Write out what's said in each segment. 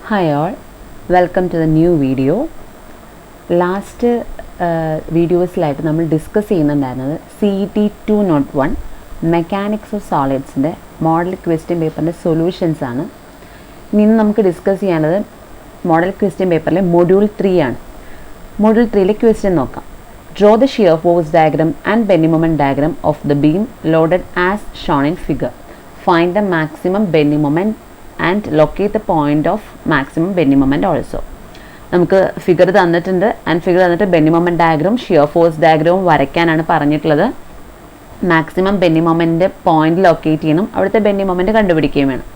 Hi all, welcome to the new video. Last വീഡിയോസിലായിട്ട് നമ്മൾ discuss ചെയ്യുന്നുണ്ടായിരുന്നത് CET 201 മെക്കാനിക്സ് ഓഫ് സോളിഡ്സിൻ്റെ മോഡൽ ക്വസ്റ്റ്യൻ പേപ്പറിൻ്റെ സൊല്യൂഷൻസ് ആണ്. ഇന്ന് നമുക്ക് ഡിസ്കസ് ചെയ്യാനുള്ളത് മോഡൽ ക്വസ്റ്റ്യൻ പേപ്പറിലെ മൊഡ്യൂൾ 3 ആണ്. മൊഡ്യൂൾ 3ലെ ക്വസ്റ്റ്യൻ നോക്കാം. Draw the shear force diagram and bending moment diagram of the beam loaded as shown in figure. Find the maximum bending moment and locate the point of maximum bending moment also. നമുക്ക് figure തന്നിട്ടുണ്ട് and figure തന്നിട്ട് bending moment diagram shear force diagram വരയ്ക്കാനാണ് പറഞ്ഞിട്ടുള്ളത്. Maximum bending moment point locate ചെയ്യണം, അവിടുത്തെ bending moment കണ്ടുപിടിക്കുകയും വേണം.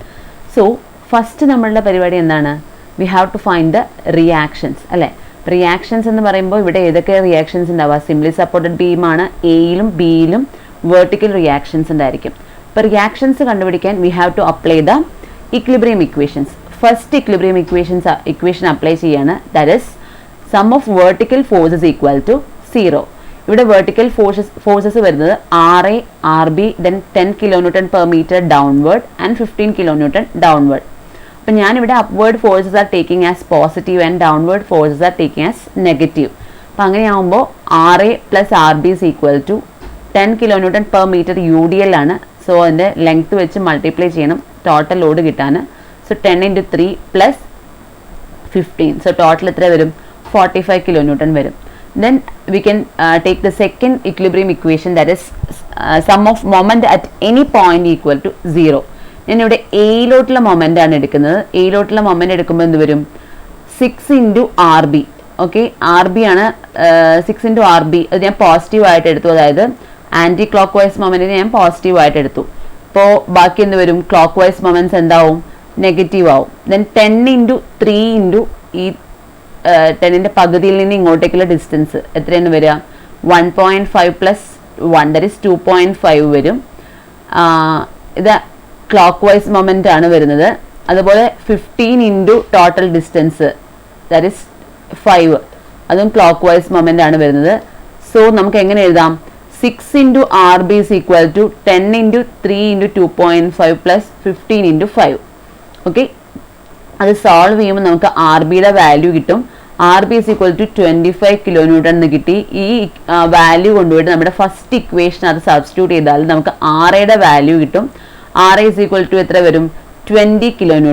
So first നമ്മളുടെ പരിപാടി എന്താണ്? We have to find the reactions അല്ലേ. റിയാക്ഷൻസ് എന്ന് പറയുമ്പോൾ ഇവിടെ ഏതൊക്കെ റിയാക്ഷൻസ് ഉണ്ടാവുക? സിംപ്ലി സപ്പോർട്ടഡ് ബീമാണ്, എയിലും ബിയിലും വെർട്ടിക്കൽ റിയാക്ഷൻസ് ഉണ്ടായിരിക്കും. അപ്പോൾ റിയാക്ഷൻസ് കണ്ടുപിടിക്കാൻ we have to apply the equilibrium equations. First equilibrium equation apply ചെയ്യാണ്. That is sum of vertical forces equal to 0. ഇവിടെ വെർട്ടിക്കൽ ഫോഴ്സസ് വരുന്നത് RA, RB, then 10 kN/m downward and 15 kN downward. അപ്പം ഞാനിവിടെ upward forces are taking as positive and downward forces are taking as negative. അപ്പം അങ്ങനെയാകുമ്പോൾ RA + RB is equal to 10 kN/m UDL ആണ്. So അതിൻ്റെ length വെച്ച് multiply ചെയ്യണം total load കിട്ടാൻ. So 10 × 3 + 15. So total എത്ര വരും? 45 kN വരും. Then we can take the second equilibrium equation, that is sum of moment at any point equal to 0. ഞാനിവിടെ എയിലോട്ടുള്ള moment ആണ് എടുക്കുന്നത്. എയിലോട്ടുള്ള മൊമെൻ്റ് എടുക്കുമ്പോൾ എന്ത് വരും? 6 × RB. ഓക്കെ, RB ആണ് 6 × RB. അത് ഞാൻ പോസിറ്റീവ് ആയിട്ട് എടുത്തു, അതായത് ആൻറ്റി ക്ലോക്ക് വൈസ് മൊമെൻറ്റിനെ ഞാൻ പോസിറ്റീവ് ആയിട്ട് എടുത്തു. അപ്പോൾ ബാക്കി എന്ത് വരും? ക്ലോക്ക് വൈസ് മൊമെൻറ്റ്സ് എന്താവും? നെഗറ്റീവ് ആവും. ദെൻ 10 × 3 × ഈ 10ൻ്റെ പകുതിയിൽ നിന്ന് ഇങ്ങോട്ടേക്കുള്ള ഡിസ്റ്റൻസ് എത്രയാണ് വരിക? 1.5 + 1 ദാറ്റ് ഈസ് 2.5 വരും. ഇത് ക്ലോക്ക് വൈസ് മൊമെൻ്റ് ആണ് വരുന്നത്. അതുപോലെ 15 × ടോട്ടൽ ഡിസ്റ്റൻസ് ദാറ്റ് ഈസ് 5, അതും ക്ലോക്ക് വൈസ് മൊമെൻ്റ് ആണ് വരുന്നത്. സോ നമുക്ക് എങ്ങനെ എഴുതാം? 6 × RB is equal to 10 × 3 × 2.5 + 15 × 5. Okay, അത് സോൾവ് ചെയ്യുമ്പോൾ നമുക്ക് RBയുടെ വാല്യൂ കിട്ടും. RB is equal to 25 kN എന്ന് കിട്ടി. ഈ വാല്യൂ കൊണ്ടുപോയിട്ട് നമ്മുടെ ഫസ്റ്റ് ഇക്വേഷൻ അത് സബ്സ്റ്റിറ്റ്യൂട്ട് ചെയ്താൽ നമുക്ക് RAയുടെ വാല്യൂ കിട്ടും. RA is equal to എത്ര വരും? 20 kN.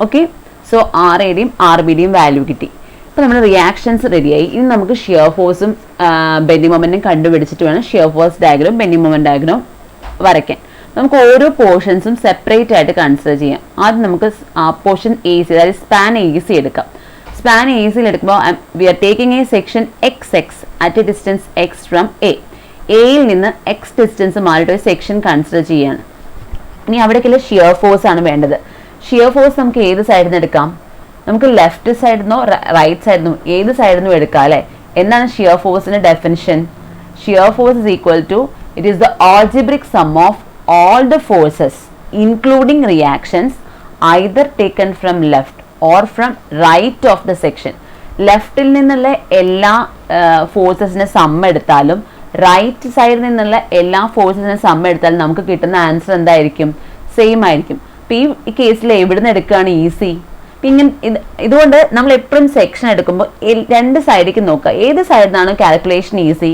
ഓക്കെ, സോ RAയുടെയും RBയുടെയും വാല്യൂ കിട്ടി. ഇപ്പോൾ നമ്മുടെ റിയാക്ഷൻസ് റെഡിയായി. ഇനി നമുക്ക് ഷിയർ ഫോഴ്സും ബെൻഡിങ് മൊമെൻറ്റും കണ്ടുപിടിച്ചിട്ട് വേണം shear force diagram bending moment diagram വരയ്ക്കാൻ. നമുക്ക് ഓരോ പോർഷൻസും സെപ്പറേറ്റ് ആയിട്ട് കൺസിഡർ ചെയ്യാം. ആദ്യം നമുക്ക് പോർഷൻ AC, അതായത് സ്പാൻ AC എടുക്കാം. സ്പാൻ ACയിൽ എടുക്കുമ്പോൾ we are taking a section XX at a distance X from എയിൽ നിന്ന് X ഡിസ്റ്റൻസ് മാറിയിട്ട് ഒരു സെക്ഷൻ കൺസിഡർ ചെയ്യാണ്. ഇനി അവിടേക്കുള്ള ഷിയർ ഫോഴ്സ് ആണ് വേണ്ടത്. ഷിയർ ഫോഴ്സ് നമുക്ക് ഏത് സൈഡിൽ നിന്ന് എടുക്കാം? നമുക്ക് ലെഫ്റ്റ് സൈഡിൽ നിന്നോ റൈറ്റ് സൈഡിൽ നിന്നോ ഏത് സൈഡിൽ നിന്നും എടുക്കാം അല്ലേ. എന്താണ് ഷിയർ ഫോഴ്സിന്റെ definition? Shear force is equal to, it is the algebraic sum of all the forces including reactions either taken from left or from right of the section. ലെഫ്റ്റിൽ നിന്നുള്ള എല്ലാ ഫോഴ്സസിനെ സം എടുത്താലും റൈറ്റ് സൈഡിൽ നിന്നുള്ള എല്ലാ ഫോഴ്സസിനെ സം എടുത്താലും നമുക്ക് കിട്ടുന്ന ആൻസർ എന്തായിരിക്കും? സെയിം ആയിരിക്കും. അപ്പോൾ ഈ കേസിൽ എവിടുന്ന് എടുക്കുകയാണ്? ഈസി. ഇങ്ങനെ ഇതുകൊണ്ട് നമ്മൾ എപ്പോഴും സെക്ഷൻ എടുക്കുമ്പോൾ രണ്ട് സൈഡിലേക്ക് നോക്കുക. ഏത് സൈഡിൽ നിന്നാണ് കാൽക്കുലേഷൻ ഈസി,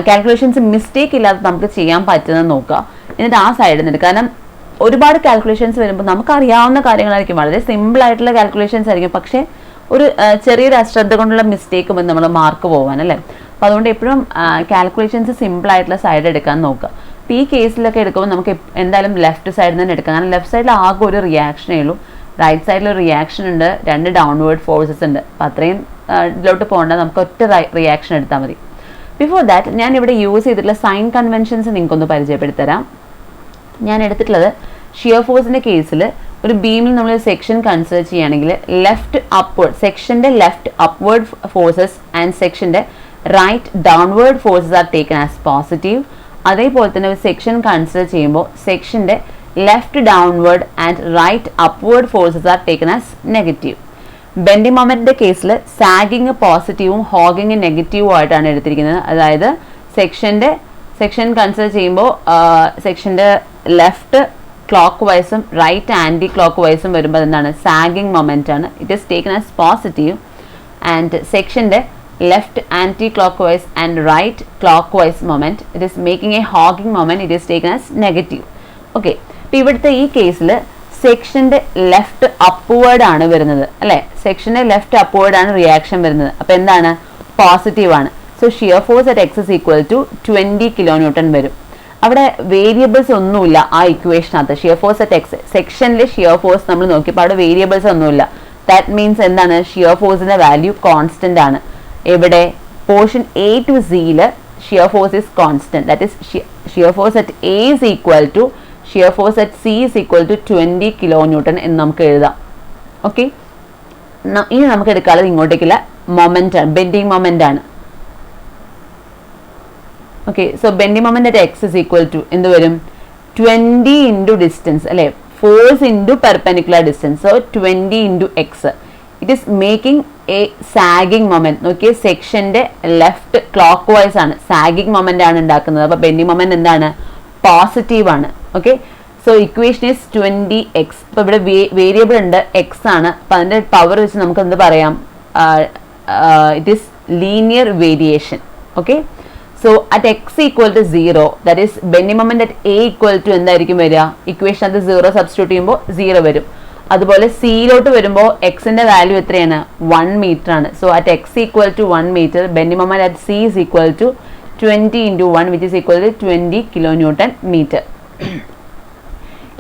കാൽക്കുലേഷൻസ് മിസ്റ്റേക്ക് ഇല്ലാതെ നമുക്ക് ചെയ്യാൻ പറ്റുന്നത് നോക്കുക. എന്നിട്ട് ആ സൈഡിൽ നിന്ന് എടുക്കുക. കാരണം ഒരുപാട് കാൽക്കുലേഷൻസ് വരുമ്പോൾ നമുക്ക് അറിയാവുന്ന കാര്യങ്ങളായിരിക്കും, വളരെ സിമ്പിൾ ആയിട്ടുള്ള കാൽക്കുലേഷൻസ് ആയിരിക്കും, പക്ഷേ ഒരു ചെറിയൊരു അശ്രദ്ധ കൊണ്ടുള്ള മിസ്റ്റേക്ക് വന്ന് നമ്മൾ മാർക്ക് പോകാൻ അല്ലേ. അപ്പോൾ അതുകൊണ്ട് എപ്പോഴും കാൽക്കുലേഷൻസ് സിമ്പിൾ ആയിട്ടുള്ള സൈഡ് എടുക്കാൻ നോക്കുക. അപ്പോൾ ഈ കേസിലൊക്കെ എടുക്കുമ്പോൾ നമുക്ക് എന്തായാലും ലെഫ്റ്റ് സൈഡിൽ നിന്ന് എടുക്കാം. കാരണം ലെഫ്റ്റ് സൈഡിൽ ആകെ ഒരു റിയാക്ഷനേ ഉള്ളൂ. റൈറ്റ് സൈഡിൽ ഒരു റിയാക്ഷൻ ഉണ്ട്, 2 ഡൗൺവേർഡ് ഫോഴ്സസ് ഉണ്ട്. അപ്പോൾ അത്രയും ഇതിലോട്ട് പോകേണ്ട, നമുക്ക് ഒറ്റ റിയാക്ഷൻ എടുത്താൽ മതി. ബിഫോർ ദാറ്റ് ഞാൻ ഇവിടെ യൂസ് ചെയ്തിട്ടുള്ള സൈൻ കൺവെൻഷൻസ് നിങ്ങൾക്കൊന്ന് പരിചയപ്പെടുത്തരാം. ഞാൻ എടുത്തിട്ടുള്ളത് ഷിയർ ഫോഴ്സിൻ്റെ കേസിൽ ഒരു ബീമിൽ നമ്മൾ സെക്ഷൻ കൺസിഡർ ചെയ്യുകയാണെങ്കിൽ ലെഫ്റ്റ് അപ്വേർഡ്, സെക്ഷൻ്റെ ലെഫ്റ്റ് അപ്വേർഡ് ഫോഴ്സസ് ആൻഡ് സെക്ഷൻ്റെ right downward forces are taken as positive. അതേപോലെ തന്നെ ഒരു സെക്ഷൻ കൺസിഡർ ചെയ്യുമ്പോൾ സെക്ഷൻ്റെ left downward and right upward forces are taken as negative. Bending മൊമെൻറ്റിൻ്റെ കേസിൽ സാഗിങ് പോസിറ്റീവും ഹോഗിങ് നെഗറ്റീവും ആയിട്ടാണ് എടുത്തിരിക്കുന്നത്. അതായത് സെക്ഷൻ കൺസിഡർ ചെയ്യുമ്പോൾ സെക്ഷൻ്റെ ലെഫ്റ്റ് ക്ലോക്ക് വൈസും റൈറ്റ് ആൻറ്റി ക്ലോക്ക് വൈസും വരുമ്പോൾ എന്താണ് സാഗിങ് മൊമെൻ്റ് ആണ്. It is taken as positive. And സെക്ഷൻ്റെ left anticlockwise and right clockwise moment it is making a hogging moment it is taken as negative. Okay, അപ്പോൾ ഇവിടുത്തെ ഈ കേസിൽ സെക്ഷൻ്റെ ലെഫ്റ്റ് അപ്വേർഡ് ആണ് വരുന്നത് അല്ലേ. സെക്ഷൻ്റെ ലെഫ്റ്റ് അപ്വേർഡ് ആണ് റിയാക്ഷൻ വരുന്നത്. അപ്പോൾ എന്താണ് പോസിറ്റീവ് ആണ്. So shear force at x is equal to 20 kN വരും. അവിടെ വേരിയബിൾസ് ഒന്നുമില്ല ആ ഇക്വേഷനകത്ത്. ഷിയർ ഫോഴ്സ് അറ്റ് എക്സ് സെക്ഷനിലെ ഷിയർ ഫോഴ്സ് നമ്മൾ നോക്കിയപ്പോൾ അവിടെ വേരിയബിൾസ് ഒന്നുമില്ല. ദാറ്റ് മീൻസ് എന്താണ് ഷിയർ ഫോഴ്സിന്റെ വാല്യൂ കോൺസ്റ്റന്റ് ആണ്. എവിടെ പോർഷൻ എ ടു സിയിൽ shear force is constant. That is shear force at A is equal to shear force at C is equal to 20 kN എന്ന് നമുക്ക് എഴുതാം. ഓക്കെ, ഇനി നമുക്ക് എടുക്കാനുള്ളത് ഇങ്ങോട്ടേക്കുള്ള മൊമെന്റ് ആണ്, ബെൻഡിങ് മൊമെന്റ് ആണ്. Okay, so bending moment at x is equal to എന്ത് വരും 20 ഇൻറ്റു ഡിസ്റ്റൻസ് അല്ലെ, force into perpendicular distance. So 20 into x. It is making a sagging moment. നോക്കിയേ, സെക്ഷന്റെ ലെഫ്റ്റ് ക്ലോക്ക് വൈസ് ആണ് സാഗിങ് മൊമെന്റ് ആണ് ഉണ്ടാക്കുന്നത്. അപ്പോൾ ബെൻഡിങ് മൊമെന്റ് എന്താണ് പോസിറ്റീവ് ആണ്. Okay, so equation is 20x. അപ്പോൾ ഇവിടെ വേരിയബിൾ ഉണ്ട് എക്സ് ആണ്. അപ്പോൾ അതിൻ്റെ പവർ വെച്ച് നമുക്ക് എന്ത് പറയാം, it is linear variation. Okay, so at x equal to 0 that is bending moment at A equal to എന്തായിരിക്കും വരിക, ഇക്വേഷൻ അത് 0 സബ്സ്റ്റിറ്റ്യൂട്ട് ചെയ്യുമ്പോൾ 0 വരും. അതുപോലെ സിയിലോട്ട് വരുമ്പോൾ എക്സിന്റെ വാല്യൂ എത്രയാണ് 1 മീറ്റർ ആണ്. So at x equal to 1 metre bending moment at C is equal to 20 into 1 which is equal to 20 kN.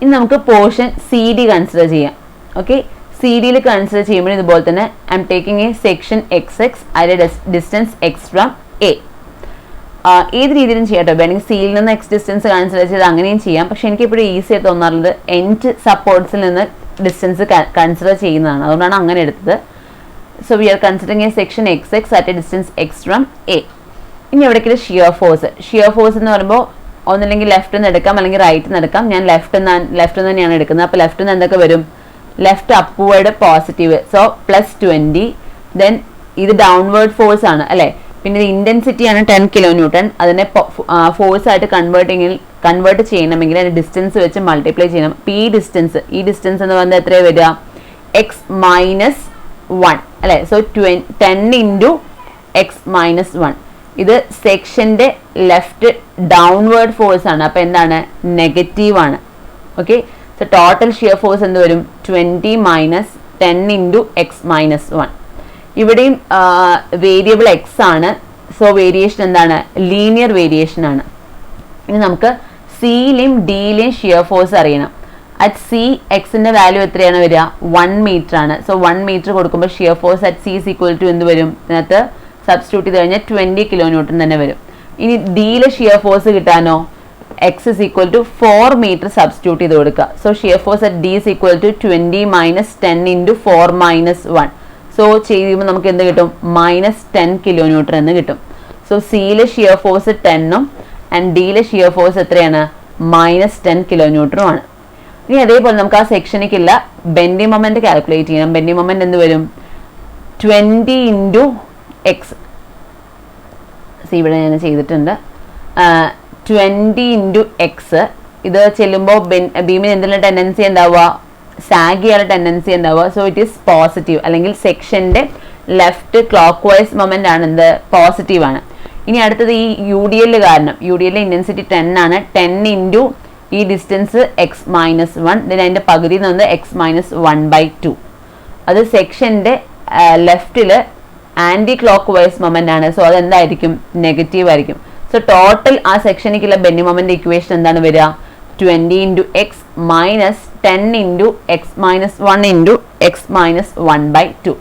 ഇനി നമുക്ക് പോർഷൻ സി ഡി കൺസിഡർ ചെയ്യാം. ഓക്കെ, സി ഡിയിൽ കൺസിഡർ ചെയ്യുമ്പോൾ ഇതുപോലെ തന്നെ I M taking a section x x അതിൻ്റെ distance x from A. ഏത് രീതിയിലും ചെയ്യാം കേട്ടോ. വേണമെങ്കിൽ സിയിൽ നിന്ന് എക്സ് ഡിസ്റ്റൻസ് കൺസിഡർ ചെയ്ത് അങ്ങനെയും ചെയ്യാം. പക്ഷെ എനിക്ക് ഇപ്പോഴും ഈസി ആയിട്ട് തോന്നാറുള്ളത് എൻഡ് സപ്പോർട്ട്സിൽ നിന്ന് ഡിസ്റ്റൻസ് കൺസിഡർ ചെയ്യുന്നതാണ്. അതുകൊണ്ടാണ് അങ്ങനെ എടുത്തത്. So we are considering a section x x at a distance x from A. ഇനി എവിടേക്കും ഷിയർ ഫോഴ്സ്. ഷിയർ ഫോഴ്സ് എന്ന് പറയുമ്പോൾ ഒന്നില്ലെങ്കിൽ ലെഫ്റ്റ് നിന്ന് എടുക്കാം അല്ലെങ്കിൽ റൈറ്റ് നിന്ന് എടുക്കാം. ഞാൻ ലെഫ്റ്റ് തന്നെയാണ് എടുക്കുന്നത്. അപ്പോൾ ലെഫ്റ്റ് നിന്ന് എന്തൊക്കെ വരും, left upward positive, so +20. Then ഇത് ഡൗൺവേർഡ് ഫോഴ്സ് ആണ് അല്ലേ. പിന്നെ ഇത് ഇന്റൻസിറ്റി ആണ് 10 kN. അതിനെ ഫോഴ്സ് ആയിട്ട് കൺവേർട്ട് ചെയ്യണമെങ്കിൽ അതിന്റെ ഡിസ്റ്റൻസ് വെച്ച് മൾട്ടിപ്ലൈ ചെയ്യണം. അപ്പോൾ ഈ ഡിസ്റ്റൻസ് എന്ന് പറയുന്നത് എത്രയാണ് വരിക, x-1 അല്ലേ. So 10 into x-1. ഇത് സെക്ഷന്റെ ലെഫ്റ്റ് ഡൗൺവേർഡ് ഫോഴ്സ് ആണ്. അപ്പോൾ എന്താണ് നെഗറ്റീവ് ആണ്. Okay, so total shear force എന്ത് വരും 20 മൈനസ് 10 ഇൻറ്റു x-1. ഇവിടെയും വേരിയബിൾ എക്സ് ആണ്. സോ വേരിയേഷൻ എന്താണ് ലീനിയർ വേരിയേഷൻ ആണ്. ഇനി നമുക്ക് സിയിലെയും ഡിയിലെയും ഷിയർ ഫോഴ്സ് അറിയണം. അറ്റ് സി എക്സിന്റെ വാല്യൂ എത്രയാണ് വരിക 1 മീറ്റർ ആണ്. സോ 1 മീറ്റർ കൊടുക്കുമ്പോൾ shear force at C is equal to എന്ത് വരും, ഇതിനകത്ത് സബ്സ്റ്റിറ്റ്യൂട്ട് ചെയ്ത് കഴിഞ്ഞാൽ 20 kN തന്നെ വരും. ഇനി ഡിയിലെ ഷിയർ ഫോഴ്സ് കിട്ടാനോ x is equal to 4 meter substitute ചെയ്ത് കൊടുക്കുക. So shear force at D is equal to 20 minus 10 into 4 minus 1. So ചെയ്യുമ്പോൾ നമുക്ക് എന്ത് കിട്ടും -10 kN എന്ന് കിട്ടും. സോ സിയിലെ ഷിയർ ഫോഴ്സ് 10ഉം ആൻഡ് ഡിയിലെ ഷിയർ ഫോഴ്സ് എത്രയാണ് -10 kN ആണ്. ഇനി അതേപോലെ നമുക്ക് ആ സെക്ഷനിലേക്കുള്ള ബെൻഡിങ് മൊമെന്റ് കാൽക്കുലേറ്റ് ചെയ്യണം. ബെൻഡിങ് മൊമെന്റ് എന്ത് വരും 20 ഇൻറ്റു എക്സ്. സി ഇവിടെ ഞാൻ ചെയ്തിട്ടുണ്ട്. 20 ഇൻറ്റു എക്സ്. ഇത് ചെല്ലുമ്പോൾ ബീമിന് എന്തെങ്കിലും ടെൻഡൻസി ഉണ്ടാവുക, സാഗ് ചെയ്യാനുള്ള ടെൻഡൻസി ഉണ്ടാവുക. സോ ഇറ്റ് ഈസ് പോസിറ്റീവ്, അല്ലെങ്കിൽ സെക്ഷന്റെ ലെഫ്റ്റ് ക്ലോക്ക് വൈസ് മൊമെന്റ് ആണ് എന്ത് പോസിറ്റീവ് ആണ്. ഇനി അടുത്തത് ഈ യു ഡി എൽ കാരണം, യു ഡി എല്ലിന്റെ ഇന്റൻസിറ്റി 10 ആണ്. 10 ഇൻറ്റു ഈ ഡിസ്റ്റൻസ് x-1. then അതിന്റെ പകുതി എന്ന് പറയുന്നത് x-1/2. അത് സെക്ഷന്റെ ലെഫ്റ്റില് ആന്റി ക്ലോക്ക് വൈസ് മൊമെന്റ് ആണ്. സോ അതെന്തായിരിക്കും നെഗറ്റീവ് ആയിരിക്കും. സോ ടോട്ടൽ ആ സെക്ഷനിലേക്കുള്ള ബെൻഡിങ് മൊമെന്റ് ഇക്വേഷൻ എന്താണ് വരിക 20 into x minus 10 into x-1 into x-1/2.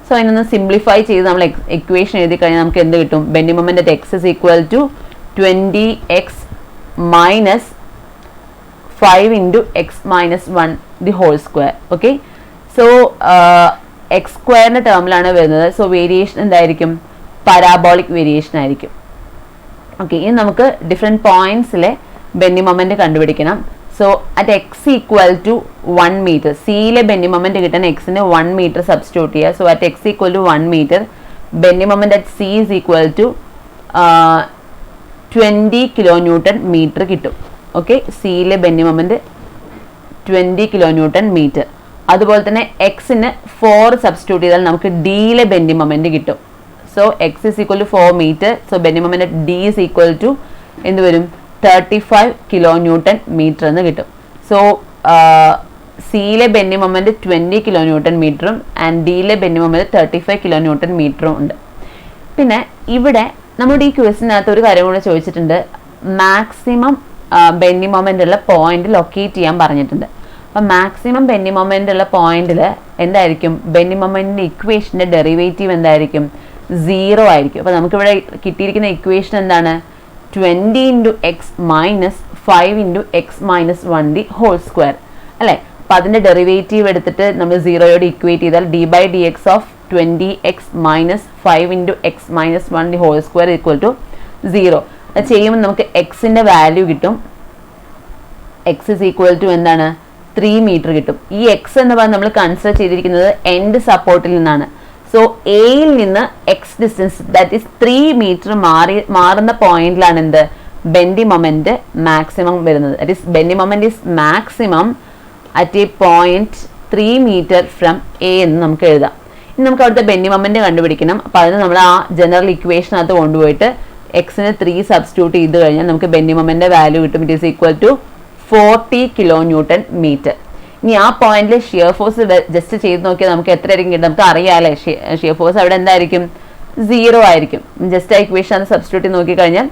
So അതിനൊന്ന് സിംപ്ലിഫൈ ചെയ്ത് നമ്മൾ ഇക്വേഷൻ എഴുതി കഴിഞ്ഞാൽ നമുക്ക് എന്ത് കിട്ടും, bending moment at x is equal to 20x minus 5 into x-1 the whole square. Okay, so x സ്ക്വയറിന്റെ ടേമിലാണ് വരുന്നത്. സോ വേരിയേഷൻ എന്തായിരിക്കും, പരാബോളിക് വേരിയേഷൻ ആയിരിക്കും. ഓക്കെ, ഇനി നമുക്ക് ഡിഫറെൻറ്റ് പോയിന്റ്സിലെ ബെൻഡിങ് മൊമെന്റ് കണ്ടുപിടിക്കണം. So at x equal to 1 metre, സിയിലെ ബെൻഡിങ് മൊമെന്റ് കിട്ടാൻ എക്സിന് 1 മീറ്റർ സബ്സ്റ്റിറ്റ്യൂട്ട് ചെയ്യുക. So at x equal to 1 metre bending moment at C is equal to 20 kN metre കിട്ടും. ഓക്കെ, സിയിലെ ബെൻഡിങ് മൊമെന്റ് 20 കിലോന്യൂട്ടൺ മീറ്റർ. അതുപോലെ തന്നെ എക്സിന് 4 സബ്സ്റ്റിറ്റ്യൂട്ട് ചെയ്താൽ നമുക്ക് ഡിയിലെ ബെൻഡിങ് മൊമെന്റ് കിട്ടും. So x is equal to 4 metre. So bending moment D is equal to എന്ത് വരും? 35 കിലോന്യൂട്ടൺ മീറ്റർ എന്ന് കിട്ടും. സോ സിയിലെ ബെൻഡിങ് മൊമെന്റ് 20 കിലോന്യൂട്ടൺ മീറ്ററും ആൻഡ് ഡിയിലെ ബെൻഡിങ് മൊമെന്റ് 35 കിലോന്യൂട്ടൺ മീറ്ററും ഉണ്ട്. പിന്നെ ഇവിടെ നമ്മുടെ ഈ ക്വസ്റ്റിനകത്ത് ഒരു കാര്യം കൂടെ ചോദിച്ചിട്ടുണ്ട്. മാക്സിമം ബെൻഡിങ് മൊമെന്റ് ഉള്ള പോയിന്റ് ലൊക്കേറ്റ് ചെയ്യാൻ പറഞ്ഞിട്ടുണ്ട്. അപ്പം മാക്സിമം ബെൻഡിങ് മൊമെന്റ് ഉള്ള പോയിന്റിൽ എന്തായിരിക്കും? ബെൻഡിങ് മൊമെന്റിന്റെ ഇക്വേഷന്റെ ഡെറിവേറ്റീവ് എന്തായിരിക്കും? 0 ആയിരിക്കും. അപ്പോൾ നമുക്കിവിടെ കിട്ടിയിരിക്കുന്ന ഇക്വേഷൻ എന്താണ്? 20 × x minus 5 × x minus 1 the whole square അല്ലേ? അപ്പോൾ അതിൻ്റെ ഡെറിവേറ്റീവ് എടുത്തിട്ട് നമ്മൾ 0യോട് ഇക്വേറ്റ് ചെയ്താൽ d/dx of 20x minus 5 × x minus 1 the whole square equal to 0. അത് ചെയ്യുമ്പോൾ നമുക്ക് എക്സിൻ്റെ വാല്യൂ കിട്ടും. എക്സ് ഇസ് ഈക്വൽ ടു എന്താണ്? 3 മീറ്റർ കിട്ടും. ഈ എക്സ് എന്ന് പറഞ്ഞാൽ നമ്മൾ കൺസിഡർ ചെയ്തിരിക്കുന്നത് എൻഡ് സപ്പോർട്ടിൽ നിന്നാണ്. സോ എയിൽ നിന്ന് x distance that is 3 metre മാറുന്ന പോയിന്റിലാണ് എന്ത്? ബെൻഡിങ് മൊമെന്റ് മാക്സിമം വരുന്നത്. That is bending moment is maximum at a point 3 metre from A എന്ന് നമുക്ക് എഴുതാം. ഇനി നമുക്ക് അവിടുത്തെ ബെൻഡിങ് മൊമെന്റ് കണ്ടുപിടിക്കണം. അപ്പോൾ അതിന് നമ്മൾ ആ ജനറൽ ഇക്വേഷനകത്ത് കൊണ്ടുപോയിട്ട് എക്സിന് 3 സബ്സ്റ്റിറ്റ്യൂട്ട് ചെയ്ത് കഴിഞ്ഞാൽ നമുക്ക് ബെൻഡിങ് മൊമെന്റ് വാല്യൂ കിട്ടും. It is equal to 40 kilonewton metre. ഇനി ആ പോയിന്റിൽ ഷിയർ ഫോഴ്സ് ജസ്റ്റ് ചെയ്ത് നോക്കിയാൽ നമുക്ക് എത്രയായിരിക്കും കിട്ടും? നമുക്ക് അറിയാമല്ലേ, ഷിയർ ഫോഴ്സ് അവിടെ എന്തായിരിക്കും? 0 ആയിരിക്കും. ജസ്റ്റ് ആ ഇക്വേഷൻ അത് സബ്സ്റ്റിറ്റ്യൂട്ട് ചെയ്ത് നോക്കിക്കഴിഞ്ഞാൽ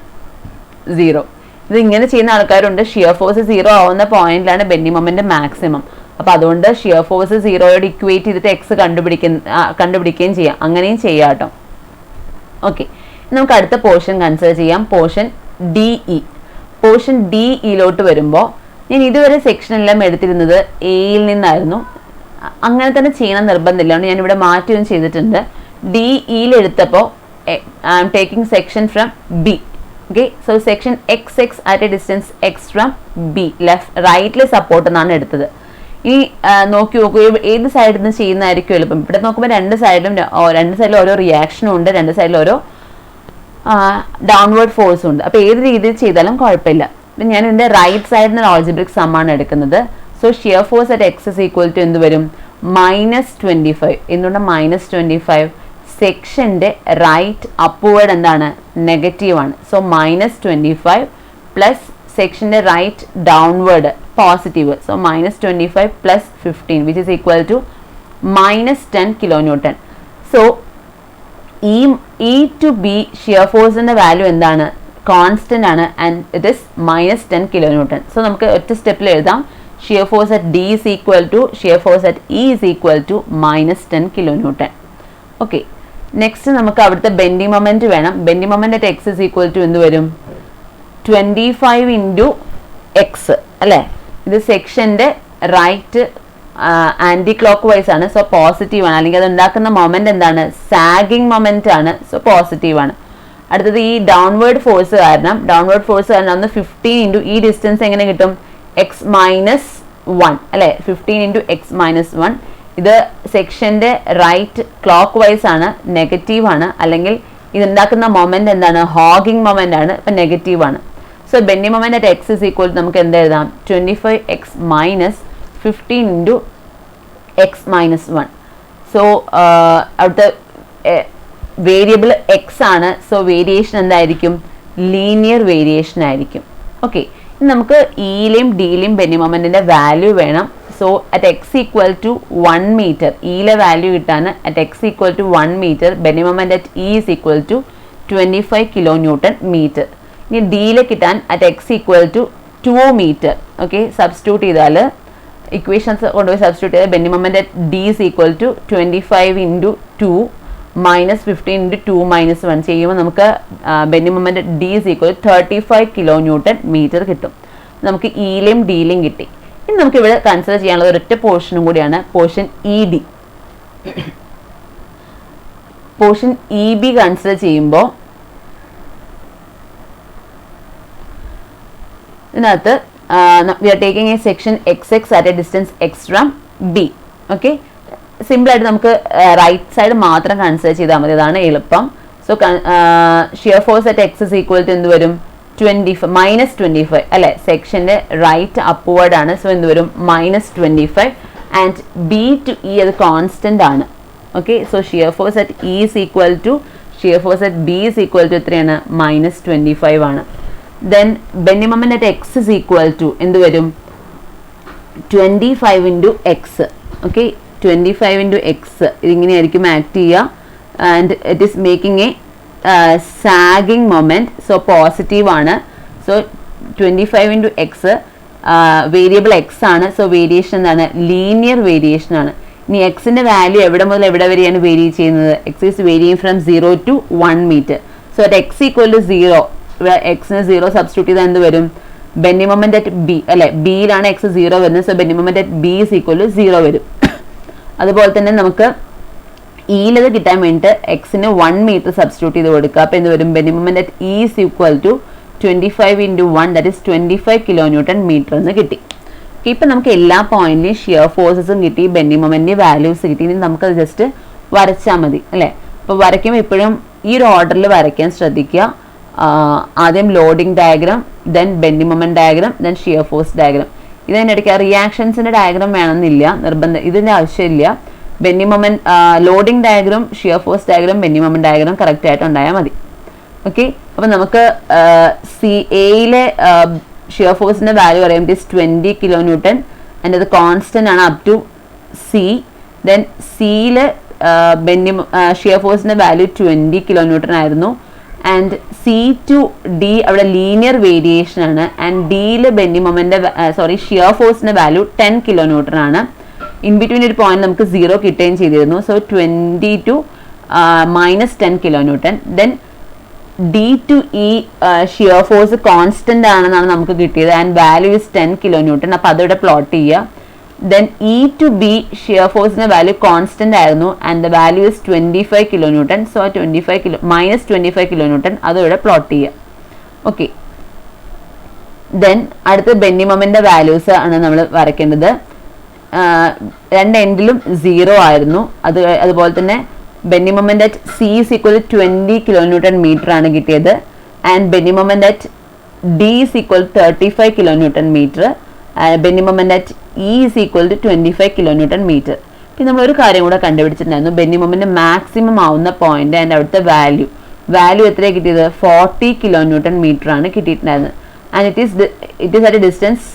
0. ഇത് ഇങ്ങനെ ചെയ്യുന്ന ആൾക്കാരുണ്ട്. ഷിയർ ഫോഴ്സ് 0 ആവുന്ന പോയിന്റിലാണ് ബെൻഡിങ് മൊമെന്റ് മാക്സിമം. അപ്പോൾ അതുകൊണ്ട് ഷിയർ ഫോഴ്സ് 0യോട് ഇക്വേറ്റ് ചെയ്തിട്ട് എക്സ് കണ്ടുപിടിക്കുകയും ചെയ്യാം. അങ്ങനെയും ചെയ്യാം കേട്ടോ. ഓക്കെ, നമുക്ക് അടുത്ത പോർഷൻ കൺസിഡർ ചെയ്യാം. Portion DE. പോർഷൻ DEയിലോട്ട് വരുമ്പോൾ ഞാൻ ഇതുവരെ സെക്ഷനെല്ലാം എടുത്തിരുന്നത് എയിൽ നിന്നായിരുന്നു. അങ്ങനെ തന്നെ ചെയ്യണം നിർബന്ധമില്ല. ഞാനിവിടെ മാറ്റുകയും ചെയ്തിട്ടുണ്ട്. DEയിൽ എടുത്തപ്പോൾ I M taking section from B. Okay, so section XX at a distance X from B. റൈറ്റിലെ സപ്പോർട്ട് എന്നാണ് എടുത്തത്. ഈ നോക്കൂ ഏത് സൈഡിൽ നിന്ന് ചെയ്യുന്നതായിരിക്കും എളുപ്പം. ഇവിടെ നോക്കുമ്പോൾ രണ്ട് സൈഡിലും ഓരോ റിയാക്ഷനും ഉണ്ട്, രണ്ട് സൈഡിലും ഓരോ ഡൗൺവേർഡ് ഫോഴ്സും ഉണ്ട്. അപ്പോൾ ഏത് രീതിയിൽ ചെയ്താലും കുഴപ്പമില്ല. അപ്പം ഞാൻ എൻ്റെ റൈറ്റ് സൈഡിൽ നിന്ന് ആൾജിബ്രിക് സം ആണ് എടുക്കുന്നത്. So shear force at x is equal to എന്ത് വരും? -25. എന്തുകൊണ്ട് -25? സെക്ഷൻ്റെ റൈറ്റ് അപ്വേർഡ് എന്താണ്? നെഗറ്റീവാണ്. സോ -25 പ്ലസ് സെക്ഷൻ്റെ right downward positive. So -25 plus 15 which is equal to -10 kilonewton. So E to B shear ഫോഴ്സിന്റെ വാല്യൂ എന്താണ്? കോൺസ്റ്റന്റ് ആണ് and it is -10 kilonewton. So നമുക്ക് ഒറ്റ സ്റ്റെപ്പിൽ എഴുതാം. Shear force at D is equal to shear force at E is equal to -10 kilonewton. Okay, next നമുക്ക് അവിടുത്തെ bending moment വേണം. Bending moment at X is equal to എന്ത് വരും? 25 × X അല്ലേ? ഇത് സെക്ഷന്റെ റൈറ്റ് ആന്റി ക്ലോക്ക് വൈസ് ആണ്. So positive ആണ്. അല്ലെങ്കിൽ അത് ഉണ്ടാക്കുന്ന മൊമെന്റ് എന്താണ്? സാഗിങ് മൊമെന്റ് ആണ്. സോ പോസിറ്റീവ് ആണ്. അടുത്തത് ഈ ഡൗൺവേർഡ് ഫോഴ്സ് കാരണം അന്ന് 15 × ഈ ഡിസ്റ്റൻസ് എങ്ങനെ കിട്ടും? X-1 അല്ലെ? 15 × X-1. ഇത് സെക്ഷന്റെ റൈറ്റ് ക്ലോക്ക് വൈസ് ആണ്, നെഗറ്റീവ് ആണ്. അല്ലെങ്കിൽ ഇതുണ്ടാക്കുന്ന മൊമെന്റ് എന്താണ്? ഹോഗിങ് മൊമെന്റ് ആണ്. ഇപ്പം നെഗറ്റീവ് ആണ്. So bending moment at X is equal to നമുക്ക് എന്ത് എഴുതാം? 25x minus 15 × X-1. സോ അവിടുത്തെ വേരിയബിൾ എക്സ് ആണ്. സോ വേരിയേഷൻ എന്തായിരിക്കും? ലീനിയർ വേരിയേഷൻ ആയിരിക്കും. ഓക്കെ, ഇനി നമുക്ക് ഇയിലെയും ഡിയിലെയും ബെൻഡിങ് മൊമെന്റിന്റെ വാല്യൂ വേണം. So at X equal to 1 meter ഇയിലെ വാല്യൂ കിട്ടാൻ at X equal to 1 metre bending moment at E is equal to 25 kilonewton metre. ഇനി ഡിയിലെ കിട്ടാൻ at X equal to 2 metre. Okay, substitute ചെയ്താൽ ഇക്വേഷൻസ് കൊണ്ടുപോയി substitute ചെയ്താൽ bending moment at D is equal to 25 × 2 minus 15 × 2 minus 1 ചെയ്യുമ്പോൾ നമുക്ക് bending moment D is equal to 35 kilonewton metre കിട്ടും. നമുക്ക് ഇയിലെയും ഡിയിലെയും കിട്ടി. ഇനി നമുക്ക് ഇവിടെ കൺസിഡർ ചെയ്യാനുള്ളത് ഒരൊറ്റ പോർഷനും കൂടിയാണ്, portion ED. Portion EB consider ചെയ്യുമ്പോൾ ഇതിനകത്ത് we are taking a section XX at a distance X from B. Okay, സിമ്പിളായിട്ട് നമുക്ക് റൈറ്റ് സൈഡ് മാത്രം കൺസിഡർ ചെയ്താൽ മതി. അതാണ് എളുപ്പം. So shear force at X is equal to എന്ത് വരും? -25 അല്ലെ, സെക്ഷൻ്റെ റൈറ്റ് അപ്വേർഡ് ആണ്. സോ എന്ത് വരും, -25 ആൻഡ് ബി ടു ഇ അത് കോൺസ്റ്റന്റ് ആണ്. Okay, so shear force at E is equal to shear force at B is equal to എത്രയാണ്, -25 ആണ്. Then bending moment at x is equal to എന്ത് വരും, 25 into x. Okay, 25 into x ഇതിങ്ങനെയായിരിക്കും act ചെയ്യുക. And it is making a sagging moment, so positive ആണ്. So 25 into x, variable x ആണ്. So variation എന്താണ്, linear variation ആണ്. ഇനി എക്സിന്റെ വാല്യൂ എവിടെ മുതൽ എവിടെ വരെയാണ് വേരി ചെയ്യുന്നത്, x is varying from 0 to 1 metre. So at x equal to 0, ഇവിടെ എക്സിന് 0 സബ്സ്റ്റിറ്റ്യൂട്ട് ചെയ്താൽ എന്ത് വരും, ബെൻഡിങ് മൊമെന്റ് അറ്റ് ബി അല്ലെ, ബിയിലാണ് എക്സ് 0 വരുന്നത്. So bending moment at B is equal to 0 വരും. അതുപോലെ തന്നെ നമുക്ക് ഇയിലത് കിട്ടാൻ വേണ്ടിയിട്ട് എക്സിന് 1 മീറ്റർ സബ്സ്റ്റിറ്റ്യൂട്ട് ചെയ്ത് കൊടുക്കുക. അപ്പോൾ എന്ത് വരും, bending moment at E is equal to 25 into 1 that is 25 kilo newton metre എന്ന് കിട്ടി. ഇപ്പം നമുക്ക് എല്ലാ പോയിന്റിലും ഷിയർ ഫോഴ്സസും കിട്ടി, ബെൻഡിങ് മൊമെന്റിന്റെ വാല്യൂസ് കിട്ടി. ഇനി നമുക്കത് ജസ്റ്റ് വരച്ചാൽ മതി അല്ലേ. അപ്പോൾ വരയ്ക്കുമ്പോൾ എപ്പോഴും ഈ ഒരു ഓർഡറിൽ വരയ്ക്കാൻ ശ്രദ്ധിക്കുക. ആദ്യം loading diagram, then bending moment diagram, then shear force diagram. ഇതിനിടയ്ക്ക് റിയാക്ഷൻസിന്റെ ഡയഗ്രാം വേണമെന്നില്ല, നിർബന്ധം ഇതിന്റെ ആവശ്യമില്ല. Bending moment, loading diagram, shear force diagram, bending moment diagram correct ആയിട്ട് ഉണ്ടായാൽ മതി. ഓക്കെ, അപ്പോൾ നമുക്ക് സി എയിലെ ഷിയർ ഫോഴ്സിന്റെ വാല്യൂ പറയുമ്പോൾ it is 20 kilo newton and അത് കോൺസ്റ്റന്റ് ആണ് അപ് ടു സി. ദെൻ സിയിൽ ഷിയർ ഫോഴ്സിന്റെ വാല്യൂ 20 കിലോ ന്യൂട്ടൺ ആയിരുന്നു. ആൻഡ് സി ടു ഡി അവിടെ ലീനിയർ വേരിയേഷൻ ആണ്. ആൻഡ് ഡിയിൽ ബെൻഡിങ് മൊമെന്റ് ഷിയർ ഫോഴ്സിന്റെ വാല്യൂ 10 കിലോ ന്യൂട്ടൺ ആണ്. ഇൻ ബിറ്റ്വീൻ ഒരു പോയിന്റ് നമുക്ക് 0 കിട്ടുകയും ചെയ്തിരുന്നു. So 20 to -10 kilo newton. Then D to E shear force constant ആണെന്നാണ് നമുക്ക് കിട്ടിയത് and value is 10 kilo newton. അപ്പോൾ അതോടെ പ്ലോട്ട് ചെയ്യുക. Then E to B shear ഫോഴ്സിന്റെ വാല്യൂ കോൺസ്റ്റന്റ് ആയിരുന്നു and the value is 25 kilo newton. So -25 kilo newton അതോടെ plot ചെയ്യുക. ഓക്കെ, ദെൻ അടുത്ത ബെൻഡിങ് മൊമെന്റിന്റെ വാല്യൂസ് ആണ് നമ്മൾ വരയ്ക്കേണ്ടത്. രണ്ട് എൻഡിലും 0 ആയിരുന്നു. അതുപോലെ തന്നെ bending moment at C is equal to 20 kilo newton metre ആണ് കിട്ടിയത്. And bending moment at D is equal 35 kilo newton metre. Bending moment at E is equal to 25 kilo newton meter. പിന്നെ നമ്മൾ ഒരു കാര്യം കൂടെ കണ്ടുപിടിച്ചിട്ടുണ്ടായിരുന്നു, ബെൻഡിങ് മൊമെന്റ് മാക്സിമം ആവുന്ന point and അവിടുത്തെ വാല്യൂ എത്രയാണ് കിട്ടിയത്, 40 കിലോ ന്യൂട്ടൺ മീറ്റർ ആണ് കിട്ടിയിട്ടുണ്ടായിരുന്നത്. And it is at a distance